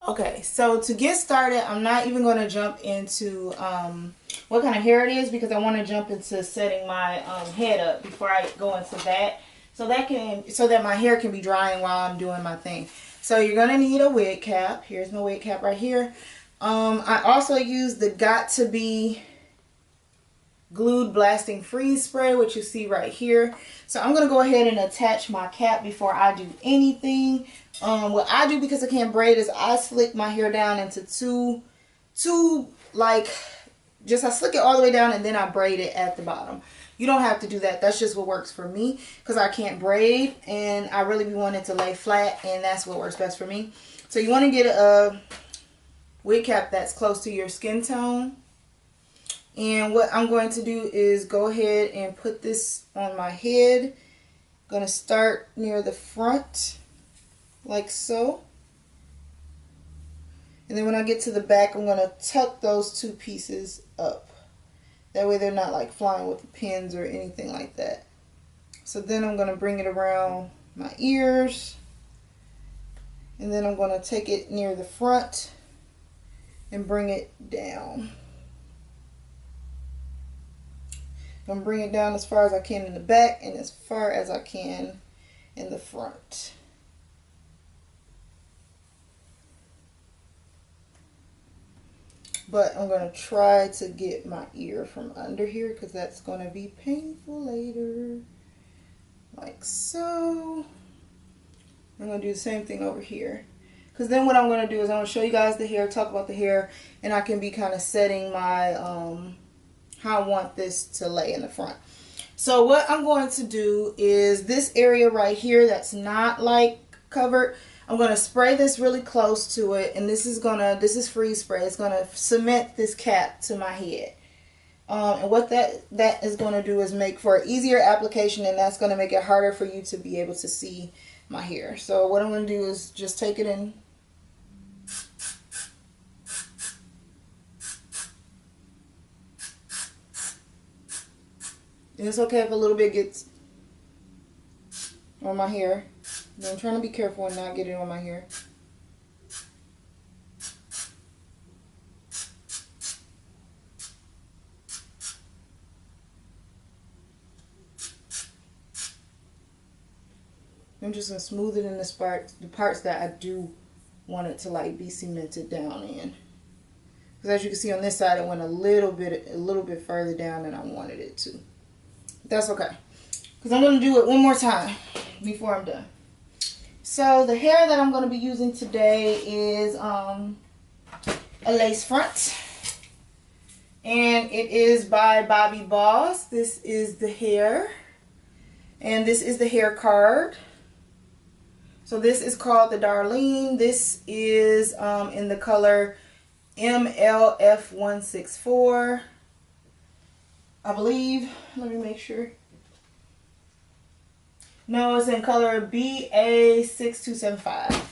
Okay, so to get started, I'm not even going to jump into what kind of hair it is because I want to jump into setting my head up before I go into that. So that my hair can be drying while I'm doing my thing. So you're going to need a wig cap. Here's my wig cap right here. I also use the Got To Be Glued Blasting Freeze Spray, which you see right here. So I'm going to go ahead and attach my cap before I do anything. What I do, because I can't braid, is I slick my hair down into I slick it all the way down and then I braid it at the bottom. You don't have to do that. That's just what works for me because I can't braid and I really be wanting to lay flat, and that's what works best for me. So you want to get a wig cap that's close to your skin tone. And what I'm going to do is go ahead and put this on my head. I'm going to start near the front like so. And then when I get to the back, I'm going to tuck those two pieces up. That way they're not like flying with the pins or anything like that. So then I'm going to bring it around my ears. And then I'm going to take it near the front and bring it down. I'm going to bring it down as far as I can in the back and as far as I can in the front. But I'm going to try to get my ear from under here because that's going to be painful later. Like so. I'm going to do the same thing over here. Because then what I'm going to do is I'm going to show you guys the hair, talk about the hair, and I can be kind of setting my how I want this to lay in the front. So what I'm going to do is this area right here that's not like covered, I'm going to spray this really close to it, and this is freeze spray. It's going to cement this cap to my head. And what that is going to do is make for an easier application, and that's going to make it harder for you to be able to see my hair. So what I'm going to do is just take it in. And it's okay if a little bit gets on my hair. I'm trying to be careful and not get it on my hair. I'm just going to smooth it in the parts that I do want it to like be cemented down in. Because as you can see on this side, it went a little bit further down than I wanted it to. That's okay, because I'm going to do it one more time before I'm done. So the hair that I'm going to be using today is a lace front, and it is by Bobbi Boss. This is the hair, and this is the hair card. So this is called the Darlene. This is in the color MLF164. I believe. Let me make sure. No, it's in color BA6275.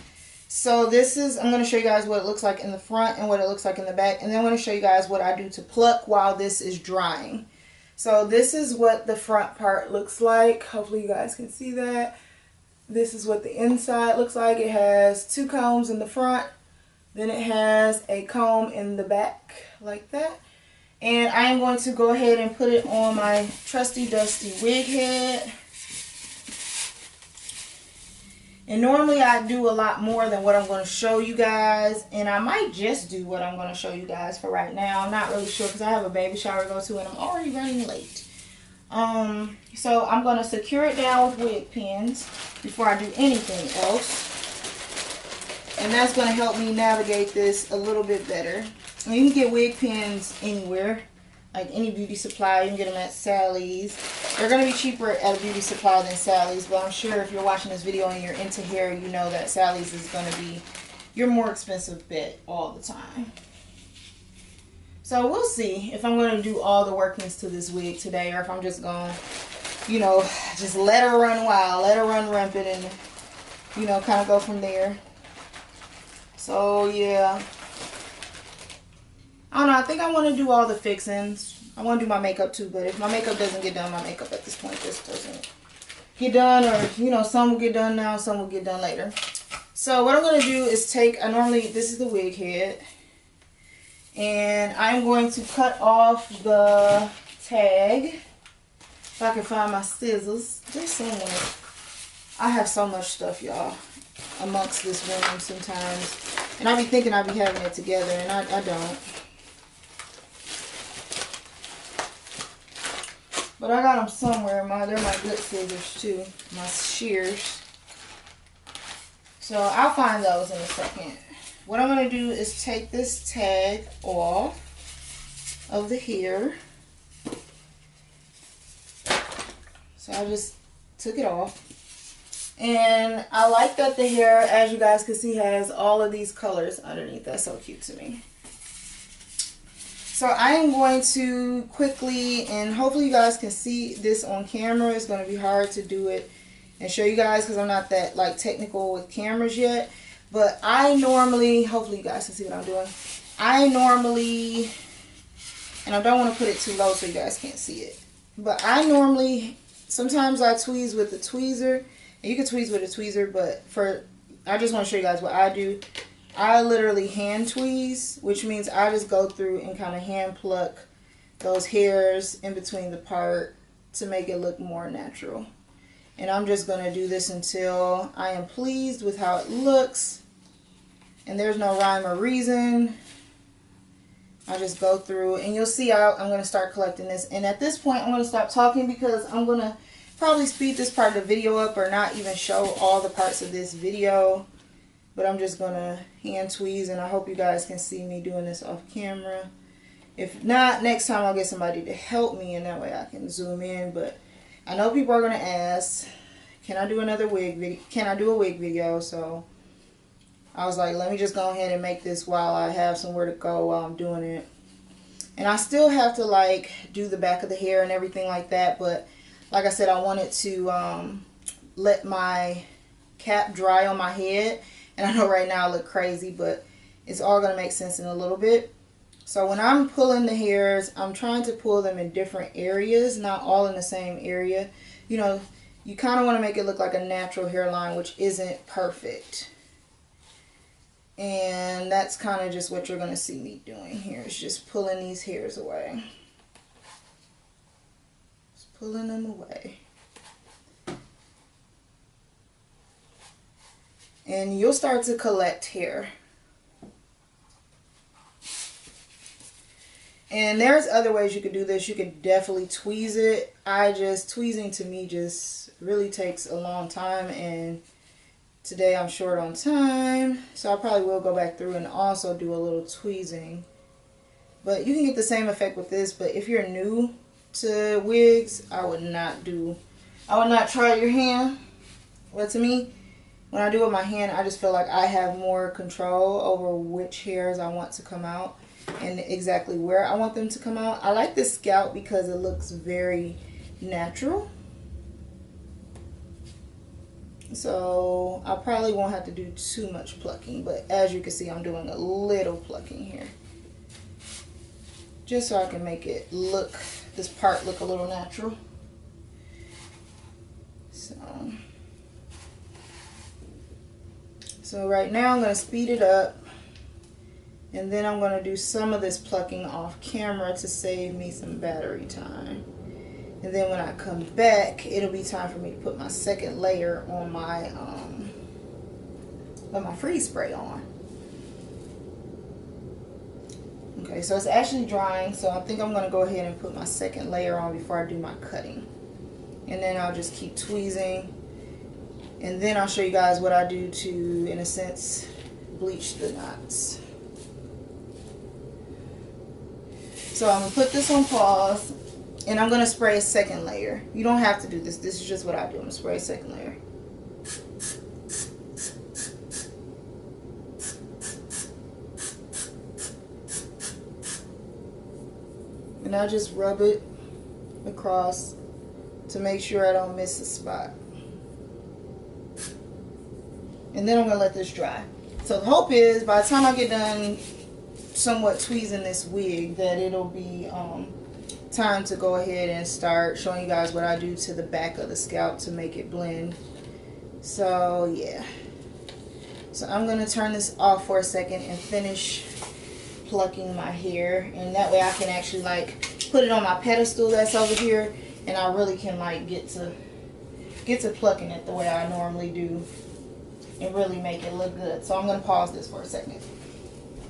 So this is, I'm going to show you guys what it looks like in the front and what it looks like in the back. And then I'm going to show you guys what I do to pluck while this is drying. So this is what the front part looks like. Hopefully you guys can see that. This is what the inside looks like. It has two combs in the front. Then it has a comb in the back like that. And I am going to go ahead and put it on my trusty dusty wig head. And normally I do a lot more than what I'm going to show you guys. And I might just do what I'm going to show you guys for right now. I'm not really sure because I have a baby shower to go to and I'm already running late. So I'm going to secure it down with wig pins before I do anything else. And that's going to help me navigate this a little bit better. And you can get wig pins anywhere, like any beauty supply. You can get them at Sally's. They're going to be cheaper at a beauty supply than Sally's, but I'm sure if you're watching this video and you're into hair, you know that Sally's is going to be your more expensive bet all the time. So we'll see if I'm going to do all the workings to this wig today, or if I'm just going to, you know, just let her run wild, let her run rampant, and, you know, kind of go from there. So yeah, I don't know, I think I want to do all the fixings. I want to do my makeup too, but if my makeup doesn't get done, my makeup at this point just doesn't get done, or, you know, some will get done now, some will get done later. So what I'm going to do is take, this is the wig head, and I'm going to cut off the tag. If I can find my scissors, they're somewhere. I have so much stuff, y'all, amongst this room sometimes. And I be thinking I be having it together, and I don't. But I got them somewhere. They're my good scissors too, my shears. So I'll find those in a second. What I'm going to do is take this tag off of the hair. So I just took it off. And I like that the hair, as you guys can see, has all of these colors underneath. That's so cute to me. So I am going to quickly, and hopefully you guys can see this on camera. It's going to be hard to do it and show you guys because I'm not that like technical with cameras yet. But I normally, hopefully you guys can see what I'm doing. I normally, and I don't want to put it too low so you guys can't see it. But I normally, sometimes I tweeze with the tweezer. And you can tweeze with a tweezer, but I just want to show you guys what I do. I literally hand tweeze, which means I just go through and kind of hand pluck those hairs in between the part to make it look more natural. And I'm just going to do this until I am pleased with how it looks. And there's no rhyme or reason. I just go through, and you'll see I'm going to start collecting this. And at this point, I'm going to stop talking because I'm going to probably speed this part of the video up or not even show all the parts of this video. But I'm just going to hand tweeze, and I hope you guys can see me doing this off camera. If not, next time I'll get somebody to help me, and that way I can zoom in. But I know people are going to ask, can I do another wig video? Can I do a wig video? So I was like, let me just go ahead and make this while I have somewhere to go while I'm doing it. And I still have to like do the back of the hair and everything like that. But like I said, I wanted to let my cap dry on my head. And I know right now I look crazy, but it's all going to make sense in a little bit. So when I'm pulling the hairs, I'm trying to pull them in different areas, not all in the same area. You know, you kind of want to make it look like a natural hairline, which isn't perfect. And that's kind of just what you're going to see me doing here. Is just pulling these hairs away. Just pulling them away. And you'll start to collect hair. And there's other ways you could do this. You could definitely tweeze it. Tweezing to me just really takes a long time, and today I'm short on time, so I probably will go back through and also do a little tweezing. But you can get the same effect with this. But if you're new to wigs, I would not try your hand. But to me, when I do it with my hand, I just feel like I have more control over which hairs I want to come out and exactly where I want them to come out. I like this scalp because it looks very natural. So I probably won't have to do too much plucking, but as you can see, I'm doing a little plucking here. Just so I can make it look, this part look a little natural. So right now I'm going to speed it up, and then I'm going to do some of this plucking off camera to save me some battery time. And then when I come back, it'll be time for me to put my second layer on my freeze spray on. Okay, so it's actually drying, so I think I'm going to go ahead and put my second layer on before I do my cutting. And then I'll just keep tweezing. And then I'll show you guys what I do to, in a sense, bleach the knots. So I'm going to put this on pause, and I'm going to spray a second layer. You don't have to do this. This is just what I do. I'm going to spray a second layer. And I just rub it across to make sure I don't miss a spot. And then I'm going to let this dry. So the hope is by the time I get done somewhat tweezing this wig that it'll be time to go ahead and start showing you guys what I do to the back of the scalp to make it blend. So yeah. So I'm going to turn this off for a second and finish plucking my hair, and that way I can actually like put it on my pedestal that's over here, and I really can like get to plucking it the way I normally do and really make it look good. So I'm going to pause this for a second.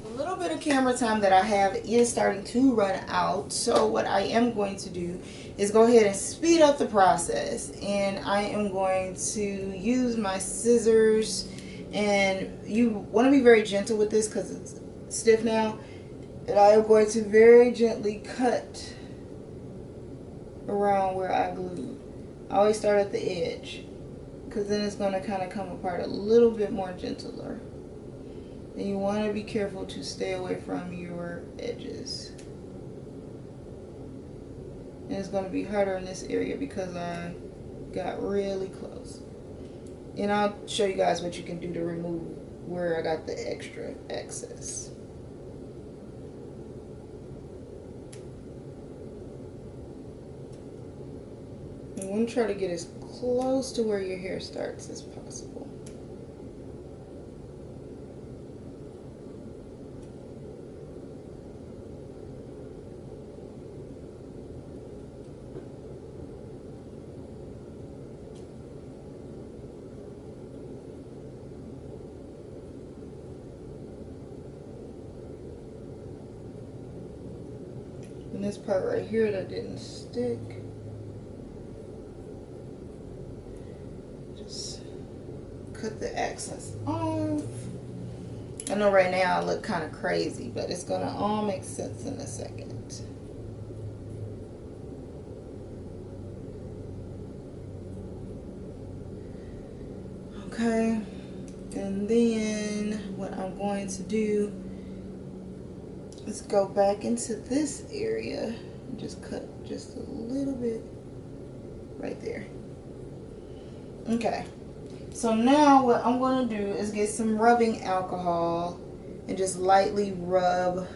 A little bit of camera time that I have is starting to run out, so what I am going to do is go ahead and speed up the process, and I am going to use my scissors. And you want to be very gentle with this because it's stiff now, and I am going to very gently cut around where I glued. I always start at the edge because then it's going to kind of come apart a little bit more gentler. And you want to be careful to stay away from your edges. And it's going to be harder in this area because I got really close. And I'll show you guys what you can do to remove where I got the extra excess. You want to try to get as close to where your hair starts as possible. And this part right here that didn't stick, just cut the excess off. I know right now I look kind of crazy, but it's gonna all make sense in a second. Okay, and then what I'm going to do, let's go back into this area and just cut just a little bit right there. Okay, so now what I'm going to do is get some rubbing alcohol and just lightly rub.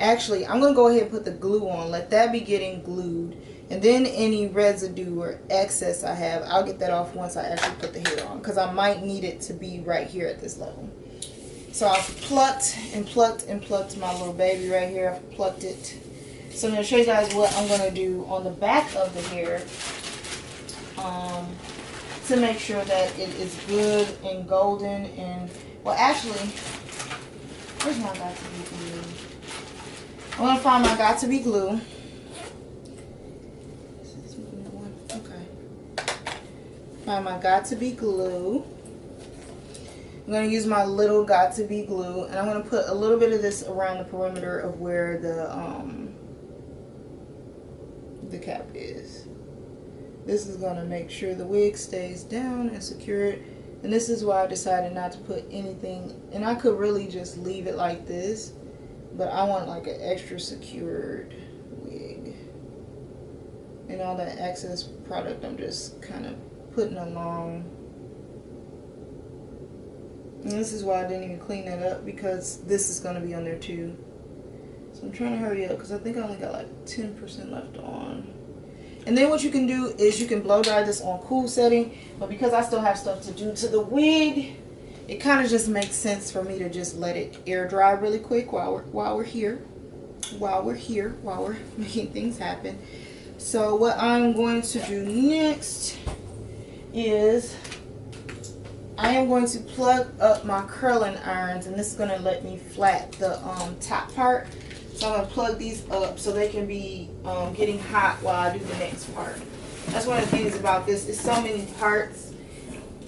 Actually, I'm going to go ahead and put the glue on, let that be getting glued, and then any residue or excess I have, I'll get that off once I actually put the hair on, because I might need it to be right here at this level. So I've plucked and plucked and plucked my little baby right here. I've plucked it. So I'm going to show you guys what I'm going to do on the back of the hair to make sure that it is good and golden. And, well, actually, where's my got to be glue? I'm going to find my got to be glue. Okay. Find my got to be glue. I'm going to use my little got to be glue, and I'm going to put a little bit of this around the perimeter of where the cap is. This is going to make sure the wig stays down and secured, and this is why I decided not to put anything, and I could really just leave it like this, but I want like an extra secured wig. And all that excess product I'm just kind of putting along. And this is why I didn't even clean that up, because this is going to be on there too. So I'm trying to hurry up because I think I only got like 10% left on. And then what you can do is you can blow dry this on cool setting, but because I still have stuff to do to the wig, it kind of just makes sense for me to just let it air dry really quick while we're making things happen. So what I'm going to do next is I am going to plug up my curling irons, and this is going to let me flat the top part. So I'm going to plug these up so they can be getting hot while I do the next part. That's one of the things about this. It's so many parts,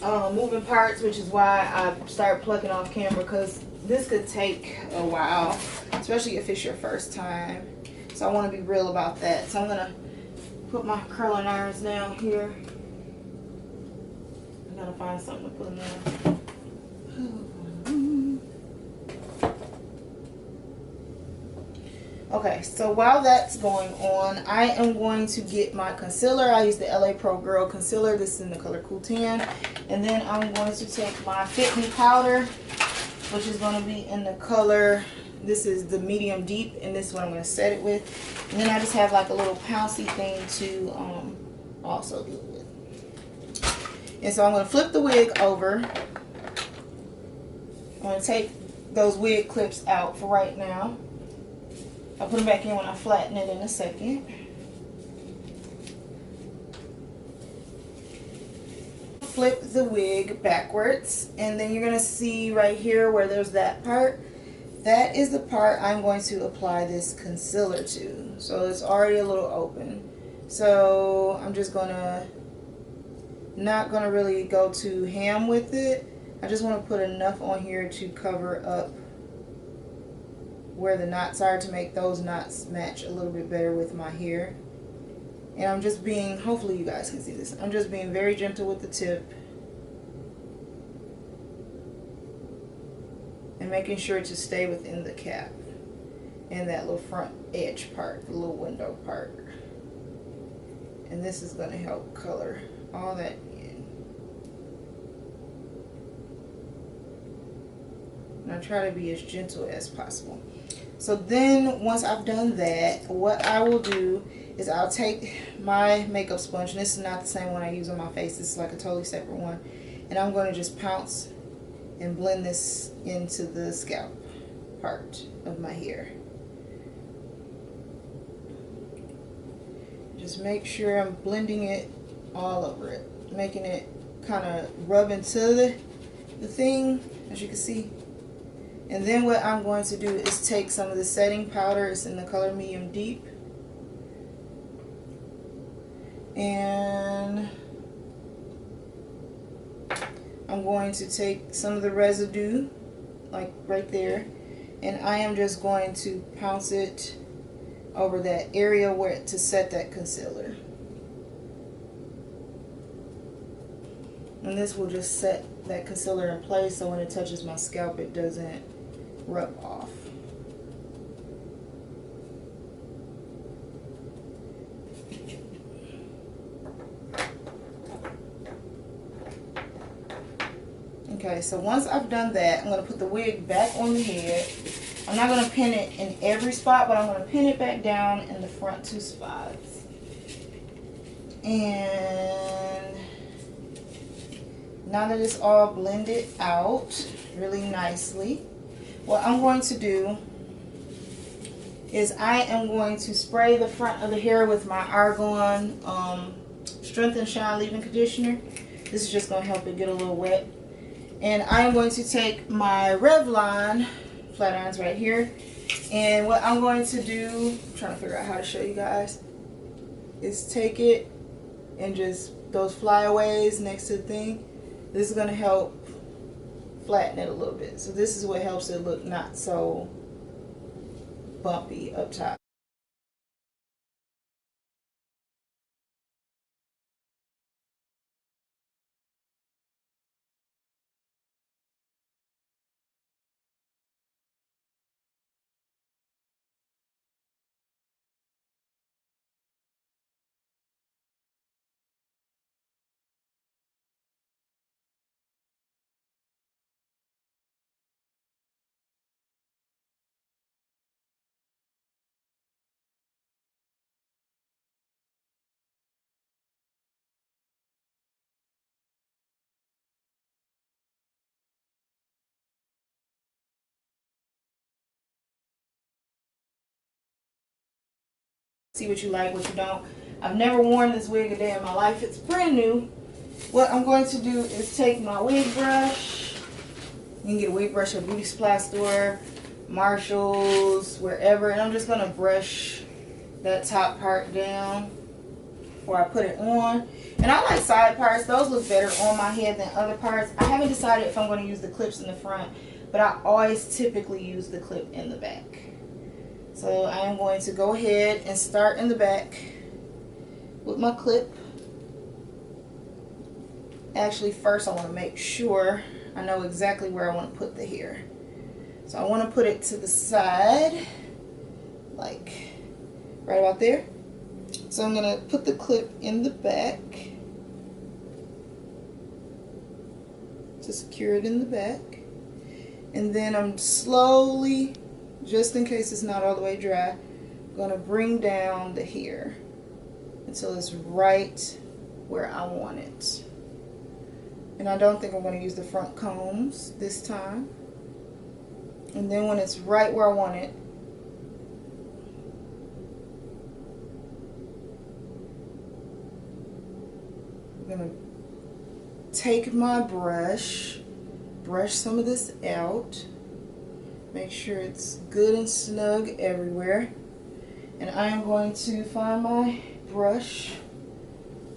moving parts, which is why I started plugging off camera, because this could take a while, especially if it's your first time. So I want to be real about that. So I'm going to put my curling irons down here. I gotta find something to put them in. Okay, so while that's going on, I am going to get my concealer. I use the LA Pro Girl concealer. This is in the color Cool Tan. And then I'm going to take my Fit Me powder, which is going to be in the color, this is the medium deep, and this is what I'm going to set it with. And then I just have like a little pouncy thing to also do it with. And so I'm going to flip the wig over, I'm going to take those wig clips out for right now. I'll put them back in when I flatten it in a second. Flip the wig backwards, and then you're going to see right here where there's that part. That is the part I'm going to apply this concealer to. So it's already a little open. So I'm just not going to really go too ham with it. I just want to put enough on here to cover up where the knots are, to make those knots match a little bit better with my hair. And I'm just being, hopefully you guys can see this, I'm just being very gentle with the tip and making sure to stay within the cap and that little front edge part, the little window part. And this is going to help color all that in. And I try to be as gentle as possible. So then once I've done that, what I will do is I'll take my makeup sponge, and this is not the same one I use on my face, this is like a totally separate one, and I'm going to just pounce and blend this into the scalp part of my hair. Just make sure I'm blending it all over it, making it kind of rub into the thing, as you can see. And then what I'm going to do is take some of the setting powder. It's in the color medium deep. And I'm going to take some of the residue, like right there, and I am just going to pounce it over that area where to set that concealer. And this will just set that concealer in place so when it touches my scalp it doesn't rub off. Okay, so once I've done that, I'm going to put the wig back on the head. I'm not going to pin it in every spot, but I'm going to pin it back down in the front two spots. And now that it's all blended out really nicely, what I'm going to do is I am going to spray the front of the hair with my Argan Strength and Shine Leave-In Conditioner. This is just going to help it get a little wet. And I am going to take my Revlon flat irons right here, and what I'm going to do, I'm trying to figure out how to show you guys, is take it and just those flyaways next to the thing. This is going to help flatten it a little bit. So this is what helps it look not so bumpy up top. See what you like, what you don't. I've never worn this wig a day in my life. It's brand new. What I'm going to do is take my wig brush. You can get a wig brush at a beauty supply store, Marshalls, wherever. And I'm just going to brush that top part down before I put it on. And I like side parts. Those look better on my head than other parts. I haven't decided if I'm going to use the clips in the front, but I always typically use the clip in the back. So I am going to go ahead and start in the back with my clip. Actually, first I want to make sure I know exactly where I want to put the hair. So I want to put it to the side, like right about there. So I'm going to put the clip in the back to secure it in the back. And then I'm slowly, just in case it's not all the way dry, going to bring down the hair until it's right where I want it. And I don't think I'm going to use the front combs this time. And then when it's right where I want it, I'm going to take my brush, brush some of this out, make sure it's good and snug everywhere. And I am going to find my brush.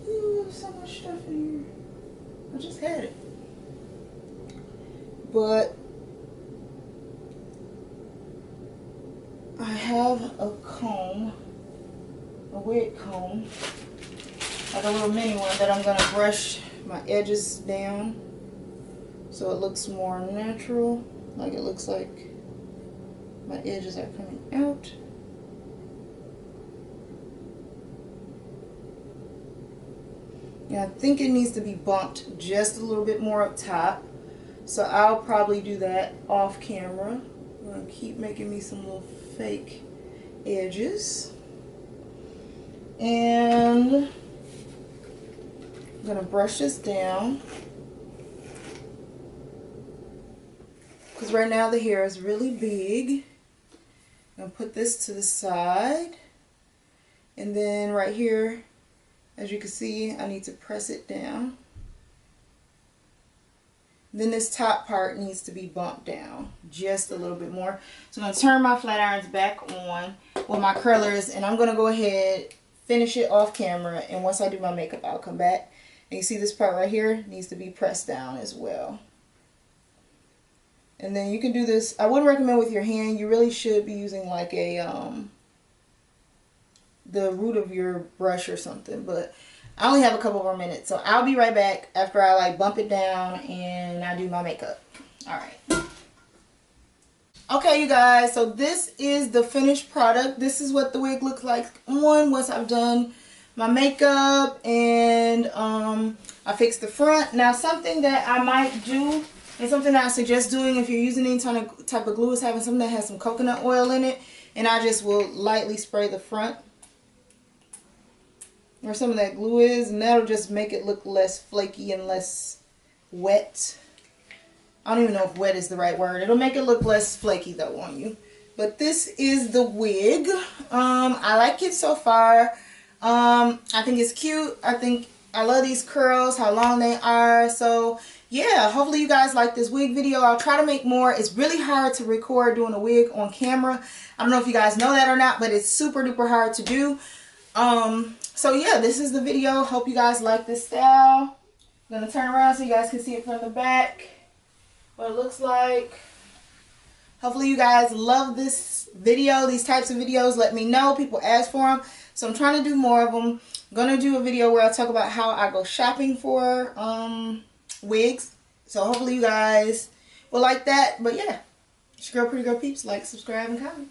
Ooh, so much stuff in here. I just had it. But I have a comb, a wig comb, like a little mini one that I'm going to brush my edges down so it looks more natural, like it looks like my edges are coming out. Yeah, I think it needs to be bumped just a little bit more up top, so I'll probably do that off camera. I'm going to keep making me some little fake edges, and I'm going to brush this down because right now the hair is really big. I'm going to put this to the side, and then right here, as you can see, I need to press it down. Then this top part needs to be bumped down just a little bit more. So I'm going to turn my flat irons back on with my curlers, and I'm going to go ahead, finish it off camera, and once I do my makeup, I'll come back. And you see this part right here needs to be pressed down as well. And then you can do this, I wouldn't recommend with your hand. You really should be using like a, the root of your brush or something, but I only have a couple more minutes, so I'll be right back after I like bump it down and I do my makeup. All right. Okay, you guys, so this is the finished product. This is what the wig looks like on once I've done my makeup and I fixed the front. Now, something that I might do and something that I suggest doing if you're using any type of glue is having something that has some coconut oil in it, and I just will lightly spray the front where some of that glue is, and that'll just make it look less flaky and less wet. I don't even know if wet is the right word. It'll make it look less flaky though on you. But this is the wig. I like it so far. I think it's cute. I love these curls, how long they are. So yeah, hopefully you guys like this wig video. I'll try to make more. It's really hard to record doing a wig on camera. I don't know if you guys know that or not, but it's super duper hard to do. So yeah, this is the video. Hope you guys like this style. I'm going to turn around so you guys can see it from the back, what it looks like. Hopefully you guys love this video, these types of videos. Let me know. People ask for them, so I'm trying to do more of them. I'm going to do a video where I talk about how I go shopping for wigs. So hopefully you guys will like that. But yeah, it's your girl, Pretty Girl Peeps. Like, subscribe, and comment.